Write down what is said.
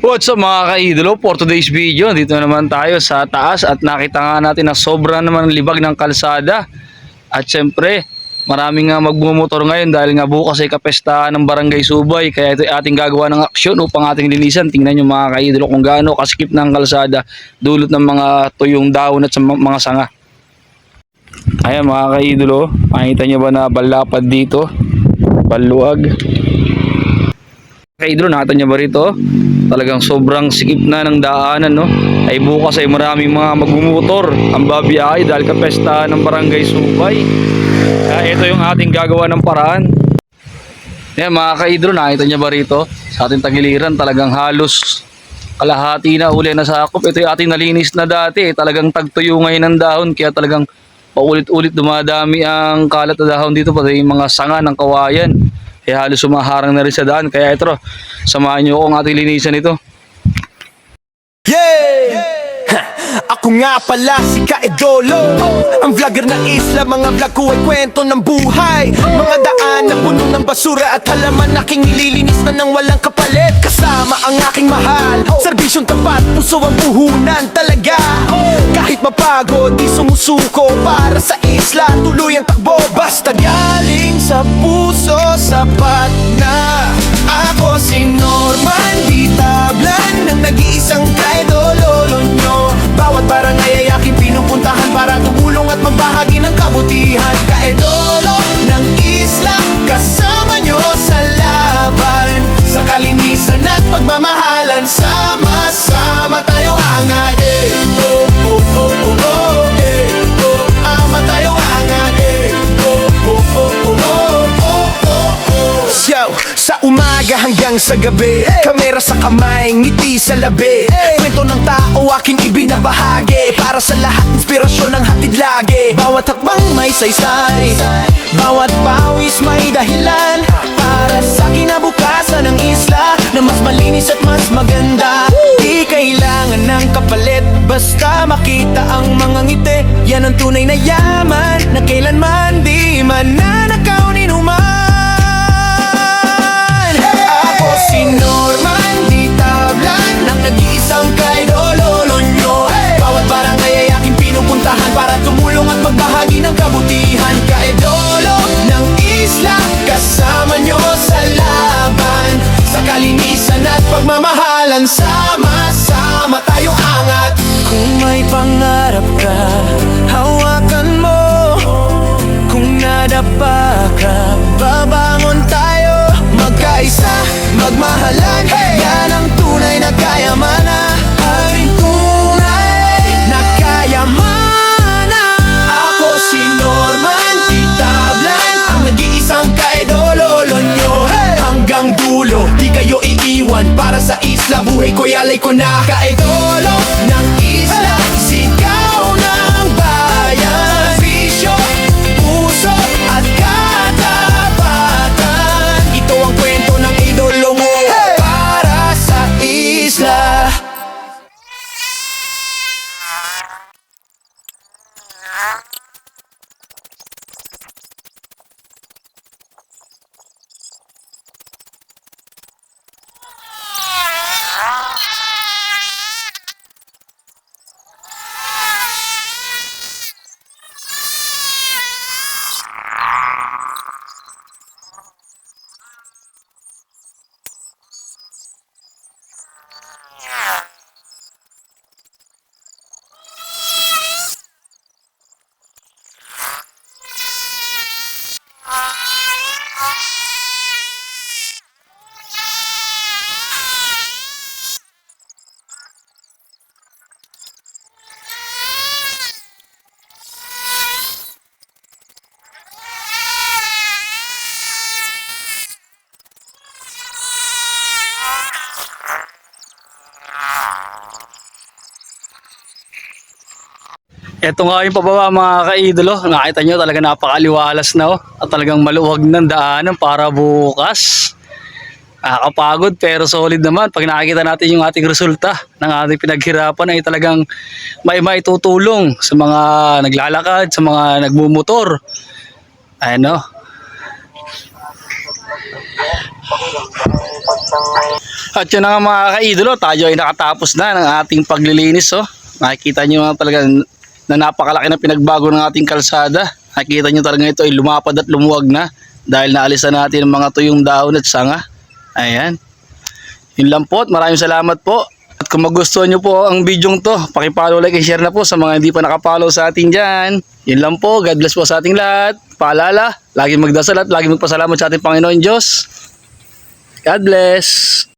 What's up mga ka-idolo? For today's video, dito naman tayo sa taas at nakita nga natin na sobrang naman libag ng kalsada. At syempre, maraming nga magmumotor ngayon dahil nga bukas ay kapestahan ng Barangay Subay. Kaya ito ay ating gagawa ng aksyon upang ating linisan. Tingnan nyo mga ka-idolo kung gaano kaskip ng kalsada dulot ng mga tuyong dahon at mga sanga. Ayan mga ka-idolo, makikita nyo ba na balapad dito? Baluag. Ka-idolo, nakita nyo ba rito? Talagang sobrang sikip na ng daanan, no? Ay bukas ay maraming mga magmumotor ang babiyahe dahil kapestahan ng Barangay Subay. Kaya ito yung ating gagawa ng paraan. Yan mga ka-idolo, nakita nyo ba rito? Sa ating tagiliran talagang halos kalahati na uli na sakop. Ito yung ating nalinis na dati. Talagang tagtuyo ngayon ng dahon kaya talagang paulit-ulit dumadami ang kalat na dahon dito. Pati yung mga sanga ng kawayan. Kaya halos sumaharang na rin sa daan. Kaya ito, samahan nyo akong ating linisan ito. Yeah! Ako nga pala si Kaidolo, ang vlogger na isla. Mga vlog ko ay kwento ng buhay, mga daan na puno ng basura at halaman. Aking nililinis na ng walang kapalit. Kasama ang aking mahal, serbisyong tapat, puso ang puhunan talaga. Kahit mapagod, di sumusuko para sa isla. Tuloy ang takbo, basta galing sa puso. Sapat na ako si Norman Di Tablan, ng nag-iisang Kaidolo nyo. Bawat barangay ay aking pinupuntahan para tumulong at magbahagi ng kabutihan. Kaidolo ng isla, kasama nyo sa laban. Sa kalinisan at pagmamahalan, sama-sama tayo angat. Oh, oh, oh, oh, oh, oh, ama tayo angat. Oh, oh, oh, oh, oh, oh, oh. Yo, sa umaga hanggang sa gabi, kamera sa kamay, ngiti sa labi. Kwento ng tao aking ibinabahagi, para sa lahat inspirasyon ng hatid lagi. Bawat hakbang may saysay, bawat pawis may dahilan, para sa kinabukasan ng isla na mas malinis at mas maganda. Di kailangan ng kapalit, basta makita ang mga ngiti. Yan ang tunay na yaman, na kailanman di mananakaw ni numan. Ako si Norman Di Tablan, ng nag-iisang Kaidolo nyo. Bawat barangay ay aking pinupuntahan para tumulong at magbahagi ng kabutihan. Kaidolo ng isla, kasama nyo sa laban. Sa kalinisan at pagmamahalan, sama-sama tayo angat. Kung may pangarap ka, hawakan mo. Kung nadapa ka, babangon tayo. Magkaisa, magmahalan, yan ang tunay na kayamanan. Ang tunay na kayamanan. Ako si Norman Di Tablan, ang nag-iisang Kaidolo nyo. Hanggang dulo, di kayo iiwan para sa isla. Buhay ko'y alay ko na. Kaidolo ng isla, sigaw ng bayan. Bisyo, puso at katapatan. Ito ang kwento ng idolo mo, para sa isla. Ito nga yung pababa mga ka-idolo. Nakita nyo talaga napakaliwalas na, oh. At talagang maluwag ng daanan para bukas. Nakakapagod pero solid naman. Pag nakikita natin yung ating resulta ng ating pinaghirapan ay talagang may maitutulong sa mga naglalakad, sa mga nagmumotor. Ano? At yun na nga mga kaidolo, tayo ay nakatapos na ng ating paglilinis. Oh. Nakikita nyo nga talaga na napakalaki na pinagbago ng ating kalsada. Nakikita nyo talaga ito ay lumapad at lumuwag na dahil naalisan natin ang mga tuyong dahon at sanga. Ayan. Yun lang po at maraming salamat po. At kung magustuhan nyo po ang bidyong to, pakipollow, like, and share na po sa mga hindi pa nakapollow sa atin dyan. Yun lang po. God bless po sa ating lahat. Paalala, lagi magdasal at lagi magpasalamat sa ating Panginoon Diyos. God bless.